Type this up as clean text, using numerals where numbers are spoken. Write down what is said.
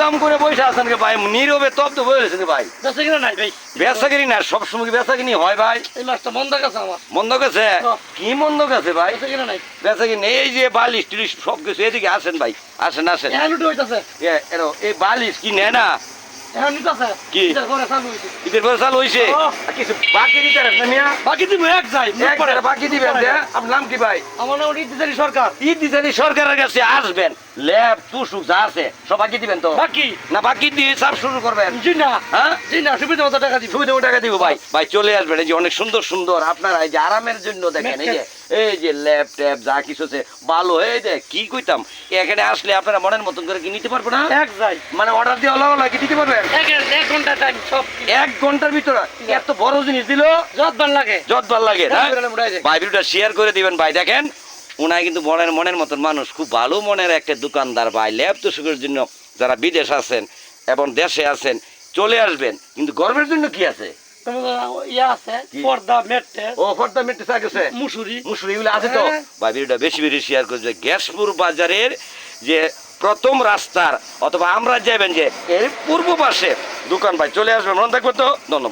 জাম করে বসে আছেন কে ভাই, নীরবে তপ্ত বলেছেন ভাই। বেঁচে কিনা নাই ভাই, বেচাকিনি না, সবসময় বেচাকিনি হয় ভাই? এই মাছটা মন্দ গেছে আমার। মন্দ গেছে? কি মন্দ গেছে ভাই? বেঁচে কিনা নাই। বেচাকিনি এই যে বালিশ টিলিশ সবকিছু, এদিকে আসেন ভাই, আসেন আসেন। এখন লুটে হইতাছে, এই বালিশ কি নেয় না? এখন নিতাছে। কি? এটার পরে চালু হইছে। ঈদের পরে চালু হয়েছে? ও। আর কিছু বাকি দিতে পারেন না মিয়া? বাকি দিব এক যাই, এক টাকা বাকি দিবেন যে? আপনার নাম কি ভাই? আমার নাম ইদ্দিসারি সরকার। ঈদ দিতে সরকারের কাছে আসবেন, ল্যাব তুসুক যা আছে সব বাকি দিবেন তো? বাকি না বাকি দিয়ে চাপ শুরু করবেন? জি না, হ্যাঁ, জি না, সুবিধা মতো টাকা দিব। সুবিধা টাকা দিব ভাই। ভাই চলে আসবেন, এই যে অনেক সুন্দর সুন্দর আপনারা এই যে আরামের জন্য দেখেন, এই যে ল্যাব ট্যাব যা কিছু আছে ভালো। এই যে কি কইতাম, এখানে আসলে আপনারা মনের মতন করে কি নিতে পারবো না? এক যাই, মানে অর্ডার দিয়ে হলো কি দিতে পারবেন? এক ঘন্টা টাইম সব 1 ঘন্টার ভিতরে এত বড় জিনিস দিল, যতবার লাগে। যত ভালো লাগে না? এক উড়াই যায়। ভাই ভিডিওটা শেয়ার করে দিবেন ভাই। দেখেন উনাই কিন্তু মনের মতন মানুষ, খুব ভালো মনের একটা দোকানদার ভাই। ল্যাব তুষকের জন্য যারা বিদেশ আছেন এবং দেশে আছেন চলে আসবেন। কিন্তু গর্বের জন্য কি আছে? ইয়া আছে, পর্দা মেটে, ও ফর্দা মেটে আছে, মুসুরি মুসুরি এগুলো আছে তো। হ্যাঁ। ভাই ভিডিওটা বেশি বেশি শেয়ার করবে। গ্যাসপুর বাজারের যে প্রথম রাস্তার অথবা আমরা যাবেন যে এর পূর্ব পাশে দোকান ভাই, চলে আসবেন, মনে থাকবে তো। ধন্যবাদ।